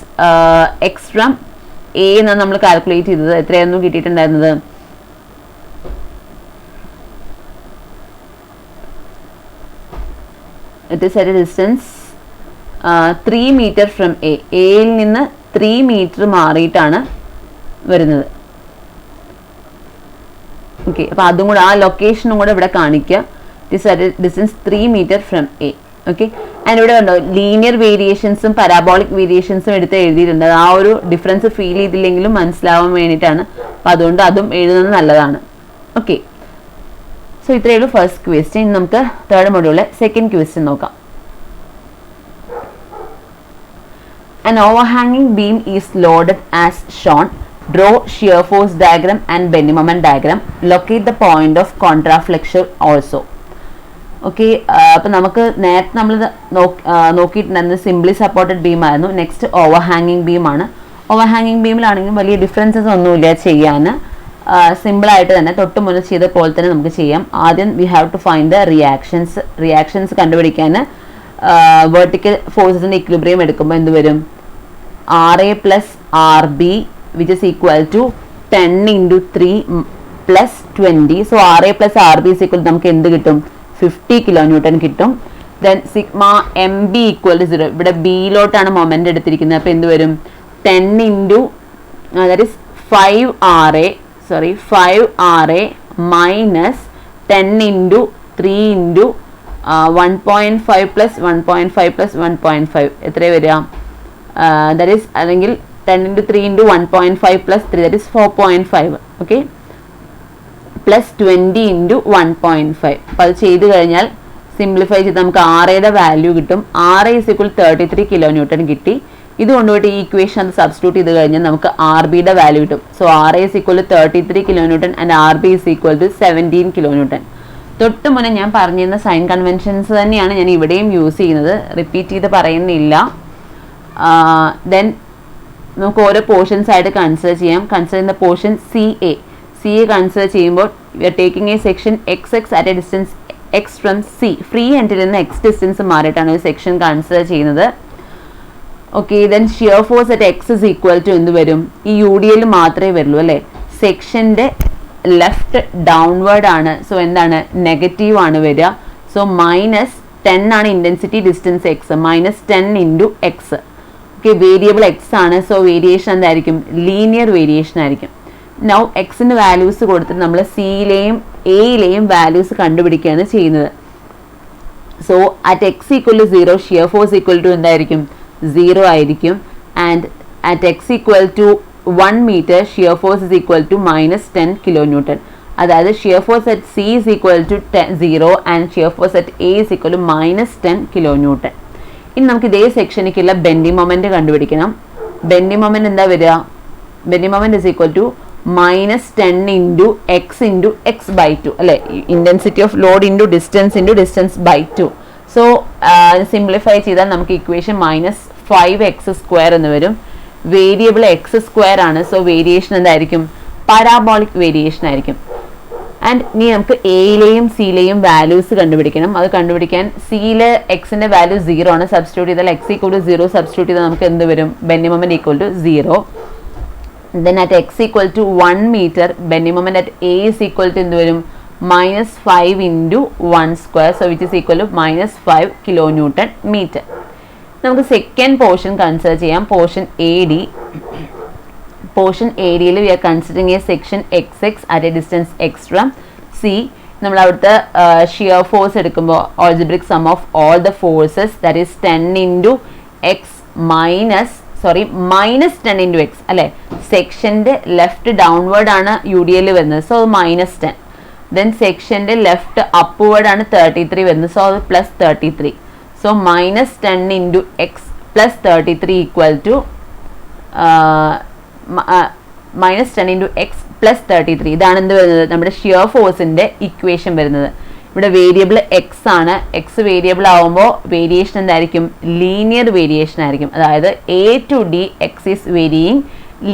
x from A എന്നാണ് നമ്മൾ കാൽക്കുലേറ്റ് ചെയ്തത്. എത്രയായിരുന്നു കിട്ടിയിട്ടുണ്ടായിരുന്നത്, it is at a distance 3 metre from A. എയിൽ നിന്ന് 3 മീറ്റർ മാറിയിട്ടാണ് വരുന്നത്. ഓക്കെ, അപ്പോൾ അതും കൂടെ ആ ലൊക്കേഷനും കൂടെ ഇവിടെ കാണിക്കുക. It is at a distance 3 metre from A. Okay, and ഇവിടെ കണ്ടോ ലീനിയർ വേരിയേഷൻസും പാരാബോളിക് വേരിയേഷൻസും എടുത്ത് എഴുതിയിട്ടുണ്ട്. ആ ഒരു ഡിഫറൻസ് ഫീൽ ചെയ്തില്ലെങ്കിലും മനസ്സിലാവാൻ വേണ്ടിയിട്ടാണ്. അപ്പോൾ അതുകൊണ്ട് അതും എഴുതുന്നത് നല്ലതാണ്. ഓക്കെ, സോ ഇത്രയേ ഉള്ളൂ ഫസ്റ്റ് ക്വസ്റ്റ്യൻ. ഇനി നമുക്ക് തേർഡ് മൊഡ്യൂളിലെ സെക്കൻഡ് ക്വസ്റ്റ്യൻ നോക്കാം. An overhanging beam is loaded as shown. Draw shear force diagram and bending moment diagram. Locate the point of contraflexure also. Okay, അപ്പം നമുക്ക് നേരത്തെ നമ്മൾ നോക്കിയിട്ടുണ്ടായിരുന്നത് സിംപ്ലി സപ്പോർട്ടഡ് ബീം ആയിരുന്നു. നെക്സ്റ്റ് ഓവർ ഹാങ്ങിങ് ബീമാണ്. Over ഹാങ്ങിങ് ബീമിലാണെങ്കിലും വലിയ differences ഒന്നുമില്ല ചെയ്യാൻ. സിമ്പിളായിട്ട് തന്നെ തൊട്ട് മുന്നേ ചെയ്ത പോലെ തന്നെ നമുക്ക് ചെയ്യാം. ആദ്യം we have to find the reactions കണ്ടുപിടിക്കാൻ വെർട്ടിക്കൽ ഫോഴ്സസിൻ്റെ ഇക്വിലിബ്രിയം എടുക്കുമ്പോൾ എന്ത് വരും, RA plus RB which is equal to 10 into 3 plus 20. So RA plus RB is equal to നമുക്ക് എന്ത് കിട്ടും, 50 കിലോ ന്യൂട്ടൺ കിട്ടും. Then sigma MB equal to 0. ഇവിടെ ബിയിലോട്ടാണ് മൊമെന്റ് എടുത്തിരിക്കുന്നത്. അപ്പോൾ എന്ത് വരും, 10 into that is 5RA minus 10 into 3 into 1.5 plus 1.5 plus 1.5 എത്രയാണ് വരിക, that is അല്ലെങ്കിൽ 10 into 3 into 1.5 plus 3 that is 4.5. Okay, plus 20 into 1.5. അപ്പോൾ അത് ചെയ്ത് കഴിഞ്ഞാൽ സിംപ്ലിഫൈ ചെയ്ത് നമുക്ക് RAയുടെ വാല്യൂ കിട്ടും. RA is equal 33 kilo newton കിട്ടി. ഇത് കൊണ്ടുപോയിട്ട് ഈ ഇക്വേഷൻ അത് സബ്സ്റ്റിറ്റ്യൂട്ട് ചെയ്ത് കഴിഞ്ഞാൽ നമുക്ക് RBയുടെ വാല്യൂ കിട്ടും. So RA is equal to 33 kilo newton and RB is equal to 17 kilo newton. തൊട്ട് മുന്നേ ഞാൻ പറഞ്ഞിരുന്ന സൈൻ കൺവെൻഷൻസ് തന്നെയാണ് ഞാൻ ഇവിടെയും യൂസ് ചെയ്യുന്നത്, റിപ്പീറ്റ് ചെയ്ത് പറയുന്നില്ല. ദെൻ നമുക്ക് ഓരോ പോർഷൻസ് ആയിട്ട് കൺസിഡർ ചെയ്യാം. കൺസിഡർ ചെയ്യുന്ന പോർഷൻ സി എ കൺസിഡർ ചെയ്യുമ്പോൾ we are taking a section x x at a distance x from C. Free എൻഡിൽ നിന്ന് എക്സ് ഡിസ്റ്റൻസ് മാറിയിട്ടാണ് ഒരു സെക്ഷൻ കൺസിഡർ ചെയ്യുന്നത്. Okay, then shear force at x is equal to എന്ത് വരും? ഈ U D L മാത്രമേ വരുള്ളൂ അല്ലേ. സെക്ഷൻ്റെ ലെഫ്റ്റ് ഡൗൺവേർഡ് ആണ്, സോ എന്താണ്, നെഗറ്റീവ് ആണ് വരിക. സോ -10 ആണ് intensity distance x, -10 into x. Okay, variable x ആണ്, സോ വേരിയേഷൻ എന്തായിരിക്കും? ലീനിയർ വേരിയേഷൻ ആയിരിക്കും. നൗ എക്സിൻ്റെ വാല്യൂസ് കൊടുത്തിട്ട് നമ്മൾ സിയിലെയും എയിലെയും വാല്യൂസ് കണ്ടുപിടിക്കുകയാണ് ചെയ്യുന്നത്. So at x equal to 0 shear force equal to എന്തായിരിക്കും? 0 ആയിരിക്കും. And at x equal to 1 meter shear force is equal to -10 kilonewton. അതായത് shear force at C is equal to 0 and shear force at A is equal to -10 kilonewton. ഇനി നമുക്ക് ഇതേ സെക്ഷനിലേക്കുള്ള bending moment കണ്ടുപിടിക്കണം. Bending moment എന്താ വരിക? Bending moment is equal to -10 into x by 2 അല്ലെ. Intensity of load into distance by 2. So simplify ചെയ്താൽ നമുക്ക് ഇക്വേഷൻ -5x² എന്ന് വരും. വേരിയബിൾ എക്സ് സ്ക്വയർ ആണ്, സോ വേരിയേഷൻ എന്തായിരിക്കും? പാരാബോളിക് വേരിയേഷൻ ആയിരിക്കും. ആൻഡ് ഇനി നമുക്ക് എയിലെയും സിയിലെയും വാല്യൂസ് കണ്ടുപിടിക്കണം. അത് കണ്ടുപിടിക്കാൻ സിയിലെ എക്സിന്റെ വാല്യൂ 0 ആണ്, സബ്സ്റ്റിറ്റ്യൂട്ട് ചെയ്താൽ x ഈക്വൽ ടു 0 സബ്സ്റ്റിറ്റ്യൂട്ട് ചെയ്താൽ നമുക്ക് എന്ത് വരും? Bending moment equal to 0. Then at x equal to 1 meter bending moment at A is equal to എന്ത് വരും? -5 into 1², so which is equal to -5 kilonewton meter. നമുക്ക് second portion consider ചെയ്യാം. Portion A ഡിയിൽ we are considering a section x x at a distance x from C. നമ്മൾ അവിടുത്തെ shear force എടുക്കുമ്പോൾ algebraic sum of all the forces that is 10 into X -10 into X അല്ലേ. സെക്ഷൻ്റെ left downward ആണ് U D L വരുന്നത്, so അത് -10. Then സെക്ഷൻ്റെ left upward ആണ് 33 വരുന്നത്, സോ അത് +33. So -10 into x plus 33 equal to -10 into x plus 33. ഇതാണ് എന്ത് വരുന്നത്? നമ്മുടെ ഷിയർ ഫോഴ്സിന്റെ ഇക്വേഷൻ വരുന്നത്. ഇവിടെ വേരിയബിൾ എക്സ് ആണ്. എക്സ് വേരിയബിൾ ആവുമ്പോൾ വേരിയേഷൻ എന്തായിരിക്കും? ലീനിയർ വേരിയേഷൻ ആയിരിക്കും. അതായത് A to D x is varying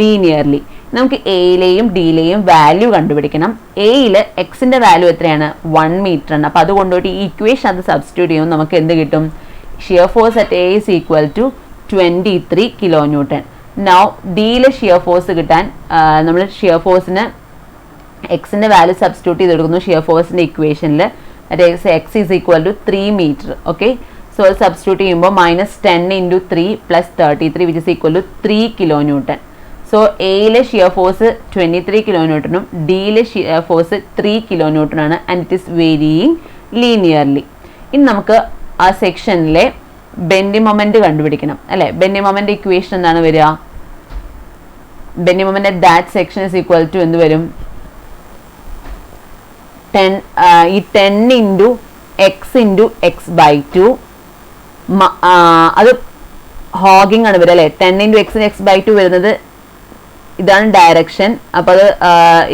linearly. നമുക്ക് എയിലെയും ഡിയിലെയും വാല്യൂ കണ്ടുപിടിക്കണം. എയിൽ എക്സിന്റെ വാല്യൂ എത്രയാണ്? 1 meter ആണ്. അപ്പോൾ അതുകൊണ്ടോട്ട് ഈ ഇക്വേഷൻ അത് സബ്സ്റ്റിറ്റ്യൂട്ട് ചെയ്യുമ്പോൾ നമുക്ക് എന്ത് കിട്ടും? Shear force at A is equal to 23 kilonewton. Now ഡിയിലെ ഷിയർ ഫോഴ്സ് കിട്ടാൻ നമ്മൾ ഷിയർ ഫോഴ്സിന് എക്സിന്റെ വാല്യൂ സബ്സ്റ്റിറ്റ്യൂട്ട് ചെയ്ത് കൊടുക്കുന്നു ഷിയർ ഫോഴ്സിന്റെ ഇക്വേഷനിൽ. X is equal to 3 meter. Okay, so അത് സബ്സ്റ്റിറ്റ്യൂട്ട് ചെയ്യുമ്പോൾ -10 into 3 + 33 which is equal to 3 kilonewton. സോ എയിലെ ഷിയർ ഫോഴ്സ് 23 kilonewton, ഡിയിലെ ഷിയർ ഫോഴ്സ് 3 kilonewton ആണ്. And it is varying linearly. ഇനി നമുക്ക് ആ സെക്ഷനിലെ ബെൻഡിങ് മൊമെന്റ് കണ്ടുപിടിക്കണം അല്ലേ. ബെൻഡിങ് മൊമെന്റ് ഇക്വേഷൻ എന്താണ് വരിക? Bending moment at that section is equal to എന്ത് വരും? 10 ഇൻറ്റു x by 2. അത് ഹോഗിങ് ആണ് വരിക അല്ലേ. 10 ഇൻറ്റു x by 2 വരുന്നത് ഇതാണ് ഡയറക്ഷൻ. അപ്പോൾ അത്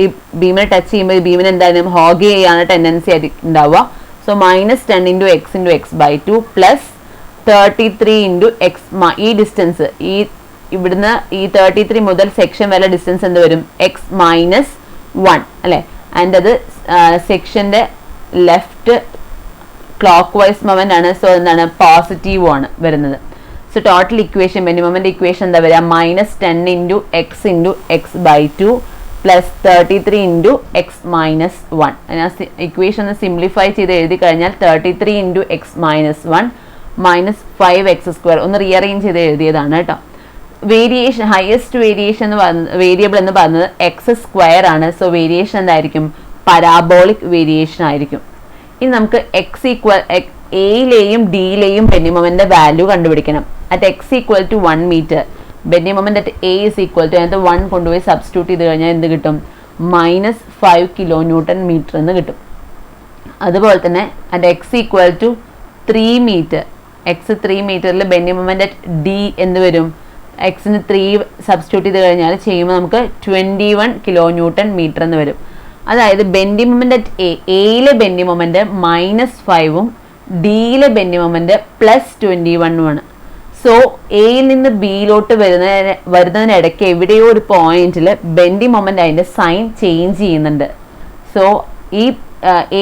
ഈ ബീമിനെ ടച്ച് ചെയ്യുമ്പോൾ ഈ ബീമിന് എന്തായാലും ഹോഗ് ചെയ്യാനുള്ള ടെൻഡൻസി ആയിരിക്കും ഉണ്ടാവുക. So -10 into x by 2 plus 33 into X. ഈ ഡിസ്റ്റൻസ് ഇവിടുന്ന് ഈ 33 മുതൽ സെക്ഷൻ വരെ ഡിസ്റ്റൻസ് എന്ത് വരും? x-1 അല്ലേ. ആൻഡ് അത് സെക്ഷൻ്റെ ലെഫ്റ്റ് ക്ലോക്ക് വൈസ് മൊമെന്റ് ആണ്, സോ എന്താണ്? പോസിറ്റീവ് ആണ് വരുന്നത്. So total equation bending moment equation എന്താ വരിക? -10 into x by 2 plus 33 into x-1. ഞാൻ ഇക്വേഷൻ ഒന്ന് സിംപ്ലിഫൈ ചെയ്ത് എഴുതി കഴിഞ്ഞാൽ 33 ഇൻറ്റു x-1 -5x². ഒന്ന് റീഅറേഞ്ച് ചെയ്ത് എഴുതിയതാണ് കേട്ടോ. വേരിയേഷൻ ഹയസ്റ്റ് വേരിയേഷൻ എന്ന് പറയുന്നത് വേരിയബിൾ എന്ന് പറയുന്നത് x² ആണ്. സോ വേരിയേഷൻ എന്തായിരിക്കും? പരാബോളിക് വേരിയേഷൻ ആയിരിക്കും. ഇനി നമുക്ക് എയിലെയും ഡിയിലെയും ബെൻഡിങ് മൊമെന്റിന്റെ വാല്യൂ കണ്ടുപിടിക്കണം. At x equal to 1 meter bending moment at A is equal to അതിനകത്ത് 1 കൊണ്ടുപോയി സബ്സ്റ്റിറ്റ്യൂട്ട് ചെയ്ത് കഴിഞ്ഞാൽ എന്ത് കിട്ടും? -5 kilonewton meter എന്ന് കിട്ടും. അതുപോലെ തന്നെ at x equal to 3 meter 3 meterൽ ബെൻഡിങ് മൊമെന്റ് അറ്റ് ഡി എന്ത് വരും? എക്സിന് 3 സബ്സ്റ്റിറ്റ്യൂട്ട് ചെയ്ത് കഴിഞ്ഞാൽ ചെയ്യുമ്പോൾ നമുക്ക് 21 kilonewton meter എന്ന് വരും. അതായത് ബെൻഡിങ് മൊമെന്റ് അറ്റ് എയിലെ ബെൻഡിങ് മൊമെന്റ് -5 ഡിയിലെ ബെൻഡിങ് മൊമെന്റ് +21 സോ എയിൽ നിന്ന് ബിയിലോട്ട് വരുന്നതിനിടയ്ക്ക് എവിടെയോ ഒരു പോയിന്റിൽ ബെൻഡിങ് മൊമെന്റ് അതിന്റെ സൈൻ ചേഞ്ച് ചെയ്യുന്നുണ്ട്. സോ ഈ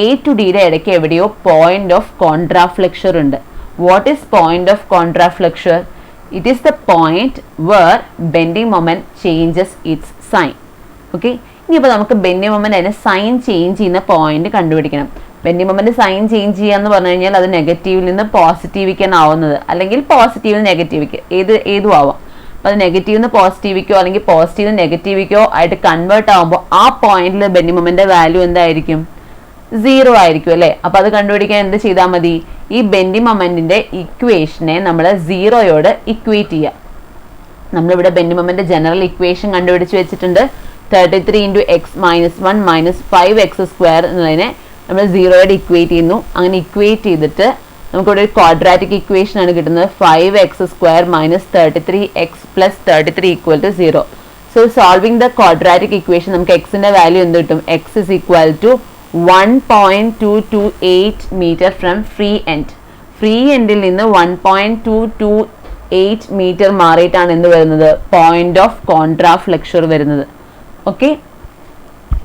എ ടു ഡിയുടെ ഇടയ്ക്ക് എവിടെയോ പോയിന്റ് ഓഫ് കോൺട്രാഫ്ലെക്ഷൻ ഉണ്ട്. What is point of contraflexure? It is the point where bending moment changes its sign. Okay, ഇനിയിപ്പോൾ നമുക്ക് ബെൻഡിങ് മൊമെന്റ് അതിന് സൈൻ ചേഞ്ച് ചെയ്യുന്ന പോയിന്റ് കണ്ടുപിടിക്കണം. ബെൻഡിങ് മൊമെന്റ് സൈൻ ചേഞ്ച് ചെയ്യാന്ന് പറഞ്ഞു കഴിഞ്ഞാൽ അത് നെഗറ്റീവിൽ നിന്ന് പോസിറ്റീവിക്കാണ് ആവുന്നത്, അല്ലെങ്കിൽ പോസിറ്റീവിൽ നിന്ന് നെഗറ്റീവിക്ക് ഏതും ആവാം. അപ്പോൾ അത് നെഗറ്റീവിൽ നിന്ന് പോസിറ്റീവിക്കോ അല്ലെങ്കിൽ പോസിറ്റീവ് നെഗറ്റീവിക്കോ ആയിട്ട് കൺവേർട്ട് ആകുമ്പോൾ ആ പോയിന്റിൽ ബെൻഡിങ് മൊമെന്റ് വാല്യൂ എന്തായിരിക്കും? 0 ആയിരിക്കും അല്ലേ. അപ്പോൾ അത് കണ്ടുപിടിക്കാൻ എന്ത് ചെയ്താൽ മതി? ഈ ബെൻഡിങ് മൊമെന്റിന്റെ ഇക്വേഷനെ നമ്മൾ 0യോട് ഇക്വേറ്റ് ചെയ്യുക. നമ്മളിവിടെ ബെൻഡിങ് മൊമെന്റ് ജനറൽ ഇക്വേഷൻ കണ്ടുപിടിച്ച് വെച്ചിട്ടുണ്ട്. 33 × x - 1 - 5x² എന്നതിനെ നമ്മൾ 0യോട് ഇക്വേറ്റ് ചെയ്യുന്നു. അങ്ങനെ ഇക്വേറ്റ് ചെയ്തിട്ട് നമുക്കിവിടെ ഒരു ക്വാഡ്രാറ്റിക് ഇക്വേഷൻ ആണ് കിട്ടുന്നത്. 5x² - 33x + 33 = 0. So solving the quadratic equation നമുക്ക് എക്സിന്റെ വാല്യൂ എന്ത് കിട്ടും? x = 1.228 metre from free end. Free എൻഡിൽ നിന്ന് 1.228 മീറ്റർ മാറിയിട്ടാണ് എന്ത് വരുന്നത്? പോയിന്റ് ഓഫ് കോൺട്രാഫ്ലെക്ഷൻ വരുന്നത്. ഓക്കെ,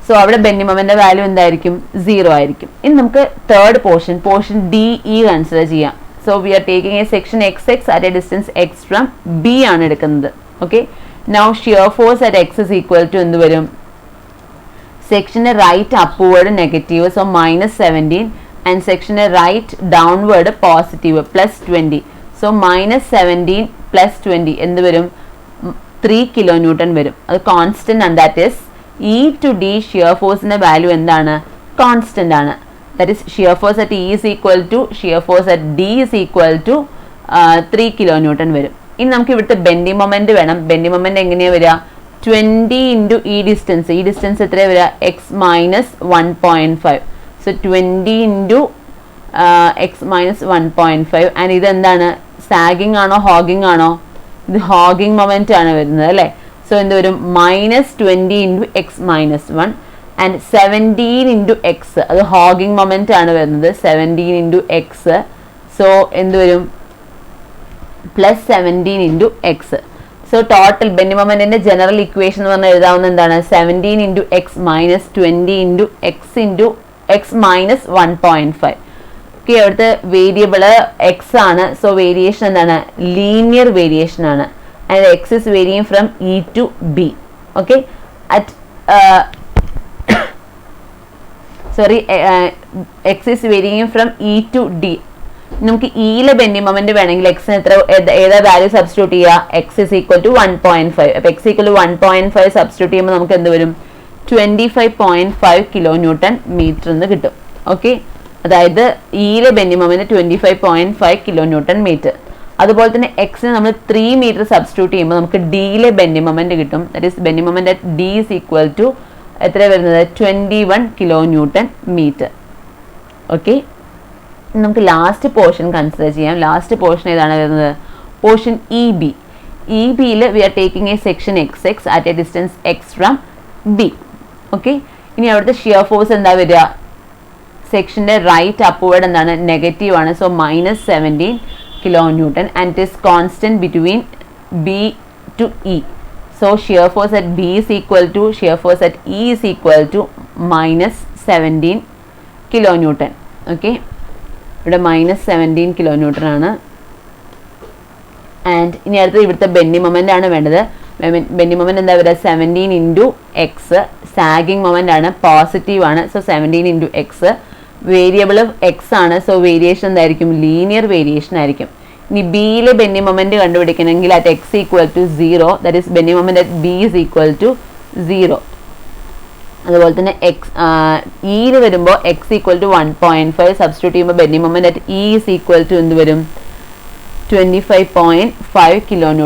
സോ അവിടെ ബെൻഡിങ് മൊമെന്റ് വാല്യൂ എന്തായിരിക്കും? 0 ആയിരിക്കും. ഇനി നമുക്ക് തേർഡ് പോർഷൻ DE കൺസിഡർ ചെയ്യാം. So we are taking a section XX at a distance x from B ആണ് എടുക്കുന്നത്. Okay, now shear force at x = എന്ത് വരും? സെക്ഷന് right upward negative, so -17, and സെക്ഷന് റൈറ്റ് ഡൗൺവേർഡ് പോസിറ്റീവ് +20. സോ -17 + 20 എന്ത് വരും? 3 kN വരും. അത് കോൺസ്റ്റന്റ് ആണ്. That is E to D shear ഫോഴ്സിന്റെ വാല്യൂ എന്താണ്? കോൺസ്റ്റന്റ് ആണ്. That is shear force at E = shear force at D = 3 kN വരും. ഇനി നമുക്ക് ഇവിടുത്തെ ബെൻഡിങ് മൊമെന്റ് വേണം. ബെൻഡിങ് മൊമെന്റ് എങ്ങനെയാണ് വരിക? 20 × ഈ ഡിസ്റ്റൻസ് എത്രയാണ് വരിക? x - 1.5. So 20 × x - 1.5. ആൻഡ് ഇതെന്താണ്? സാഗിങ് ആണോ ഹോഗിങ് ആണോ? ഇത് ഹോഗിങ് മൊമെന്റ് ആണ് വരുന്നത് അല്ലേ. സോ എന്ത് വരും? -20 × x - 1 ആൻഡ് 17 × x. അത് ഹോഗിങ് മൊമെന്റ് ആണ് വരുന്നത്. 17 × x. സോ എന്ത് വരും? +17 × x. സോ ടോട്ടൽ ബെൻഡിങ് മൊമെന്റിന്റെ ജനറൽ ഇക്വേഷൻ എന്ന് പറഞ്ഞാൽ എഴുതാവുന്ന എന്താണ്? 17 × x - 20 × x × x - 1.5. ഓക്കെ, അവിടുത്തെ വേരിയബിൾ x ആണ്. സോ വേരിയേഷൻ എന്താണ്? ലീനിയർ വേരിയേഷൻ ആണ്. And x is varying from E to B. Okay, at x is varying from E to D. നമുക്ക് ഇയിലെ bending moment വേണമെങ്കിൽ എക്സിന് ഏതാ വാല്യൂ സബ്സ്റ്റിറ്റ്യൂട്ട് ചെയ്യുക? x = 1.5. അപ്പോൾ x = 1.5 സബ്സ്റ്റിറ്റ്യൂട്ട് ചെയ്യുമ്പോൾ നമുക്ക് എന്ത് വരും? 25.5 kN എന്ന് കിട്ടും. ഓക്കെ, അതായത് ഇയിലെ ബെൻഡിങ് മൊമെന്റ് 25.5 kN. അതുപോലെ തന്നെ എക്സിന് നമ്മൾ 3 മീറ്റർ സബ്സ്റ്റിറ്റ്യൂട്ട് ചെയ്യുമ്പോൾ നമുക്ക് ഡിയിലെ ബെൻഡിങ് മൊമെന്റ് കിട്ടും. That is bending moment at D = എത്ര വരുന്നത്? 21 kN. ഓക്കെ, നമുക്ക് ലാസ്റ്റ് പോർഷൻ കൺസിഡർ ചെയ്യാം. ലാസ്റ്റ് പോർഷൻ ഏതാണ് വരുന്നത്? Portion EB. EBയിൽ we are taking a section XX at a distance x from B. Okay, ഇനി അവിടുത്തെ ഷിയർ ഫോഴ്സ് എന്താ വരിക? സെക്ഷന്റെ റൈറ്റ് അപ്വേർഡ് എന്താണ്? നെഗറ്റീവ് ആണ്. So -17 kN and it is constant between B to E. So shear force at B is equal to shear force at E is equal to -17 kN. Okay, ഇവിടെ -17 kN ആണ്. And ഇനി അടുത്തത് ഇവിടുത്തെ bending moment ആണ് വേണ്ടത്. Bending moment എന്താ വരിക? 17 × x. Sagging moment ആണ്, പോസിറ്റീവ് ആണ്. So 17 × x. വേരിയബിൾ x ആണ്. സോ വേരിയേഷൻ എന്തായിരിക്കും? ലീനിയർ വേരിയേഷൻ ആയിരിക്കും. ഇനി ബിയിലെ ബെൻഡിങ് മൊമെന്റ് കണ്ടുപിടിക്കണമെങ്കിൽ at x = 0, that is bending moment at B is equal to 0. അതുപോലെ തന്നെ ഇയിൽ വരുമ്പോൾ x = 1.5 സബ്സ്റ്റിറ്റ്യൂട്ട് ചെയ്യുമ്പോൾ bending moment at E is equal to എന്ത് വരും? 25.5 kN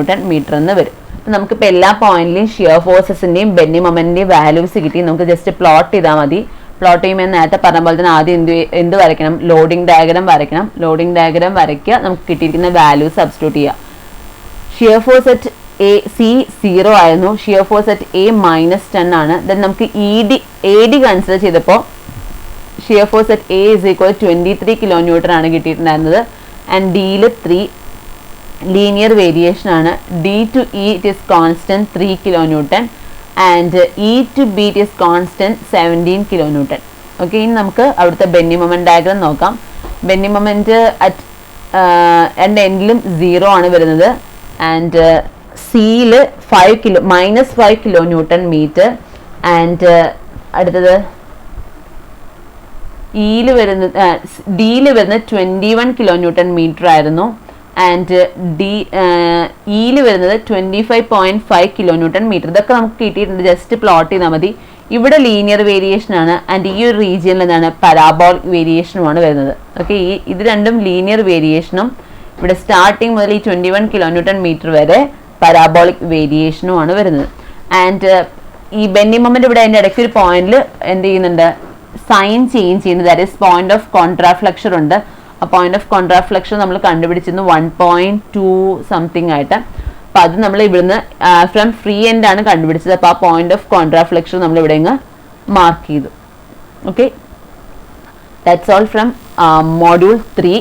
എന്ന് വരും. നമുക്കിപ്പോൾ എല്ലാ പോയിന്റിലും ഷിയർ ഫോഴ്സസിന്റെയും ബെൻഡിങ് മൊമെന്റിന്റെയും വാല്യൂസ് കിട്ടി. നമുക്ക് ജസ്റ്റ് പ്ലോട്ട് ചെയ്താൽ മതി. പ്ലോട്ട് ചെയ്യുമ്പോൾ നേരത്തെ പറഞ്ഞ പോലെ തന്നെ ആദ്യം എന്ത് വരയ്ക്കണം? ലോഡിംഗ് ഡയഗ്രാം വരയ്ക്കണം. ലോഡിംഗ് ഡയഗ്രാം വരയ്ക്കുക. നമുക്ക് കിട്ടിയിരിക്കുന്ന വാല്യൂസ് സബ്സ്റ്റിറ്റ്യൂട്ട് ചെയ്യുക. Shear force at A C 0 ആയിരുന്നു, ഷിയർ ഫോഴ്സ് അറ്റ് എ -10 ആണ്. ദെൻ നമുക്ക് എ ഡി കൺസിഡർ ചെയ്തപ്പോൾ shear force at A is equal 23 kilo newton ആണ് കിട്ടിയിട്ടുണ്ടായിരുന്നത്. ആൻഡ് ഡിയിൽ 3 ലീനിയർ വേരിയേഷൻ ആണ്. D to E it is constant 3 kilo newton and E to B it is constant 17 kilo newton. Okay, ഇനി നമുക്ക് അവിടുത്തെ Benny moment diagram നോക്കാം. Benny moment at രണ്ട് എൻഡിലും 0 ആണ് വരുന്നത്. ആൻഡ് സിയിൽ -5 കിലോ ന്യൂട്ടൺ മീറ്റർ. ആൻഡ് അടുത്തത് ഡിയിൽ വരുന്നത് 21 കിലോ ന്യൂട്ടൺ മീറ്റർ ആയിരുന്നു. ആൻഡ് ഇയിൽ വരുന്നത് 25.5 കിലോ ന്യൂട്ടൺ മീറ്റർ. ഇതൊക്കെ നമുക്ക് കിട്ടിയിട്ടുണ്ട്, ജസ്റ്റ് പ്ലോട്ട് ചെയ്താൽ മതി. ഇവിടെ ലീനിയർ വേരിയേഷൻ ആണ് ആൻഡ് ഈ ഒരു റീജിയനിൽ എന്താണ് പരാബോളിക് വേരിയേഷനുമാണ് വരുന്നത്. ഓക്കെ, ഇത് രണ്ടും ലീനിയർ വേരിയേഷനും ഇവിടെ സ്റ്റാർട്ടിങ് മുതൽ ഈ 21 കിലോ ന്യൂട്ടൺ മീറ്റർ വരെ പരാബോളിക് വേരിയേഷനുമാണ് വരുന്നത്. ആൻഡ് ഈ ബെന്നി മൊമെന്റ് ഇവിടെ അതിൻ്റെ ഇടയ്ക്ക് ഒരു പോയിന്റിൽ എന്ത് ചെയ്യുന്നുണ്ട്, സൈൻ ചേഞ്ച് ചെയ്യുന്നത്, that is point of contraflexure ഉണ്ട്. ആ പോയിന്റ് ഓഫ് കോൺട്രാഫ്ലക്ഷൻ നമ്മൾ കണ്ടുപിടിച്ചിരുന്നു 1.2 സംതിങ് ആയിട്ട്. അപ്പോൾ അത് നമ്മൾ ഇവിടുന്ന് ഫ്രം ഫ്രീ എൻഡ് ആണ് കണ്ടുപിടിച്ചത്. അപ്പോൾ ആ പോയിന്റ് ഓഫ് കോൺട്രാഫ്ലക്ഷൻ നമ്മൾ ഇവിടെ മാർക്ക് ചെയ്തു. Okay, that's all from module 3.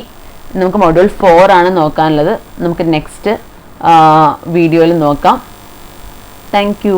നമുക്ക് മോഡ്യൂൾ 4 ആണ് നോക്കാനുള്ളത്. നമുക്ക് നെക്സ്റ്റ് വീഡിയോയിൽ നോക്കാം. Thank you.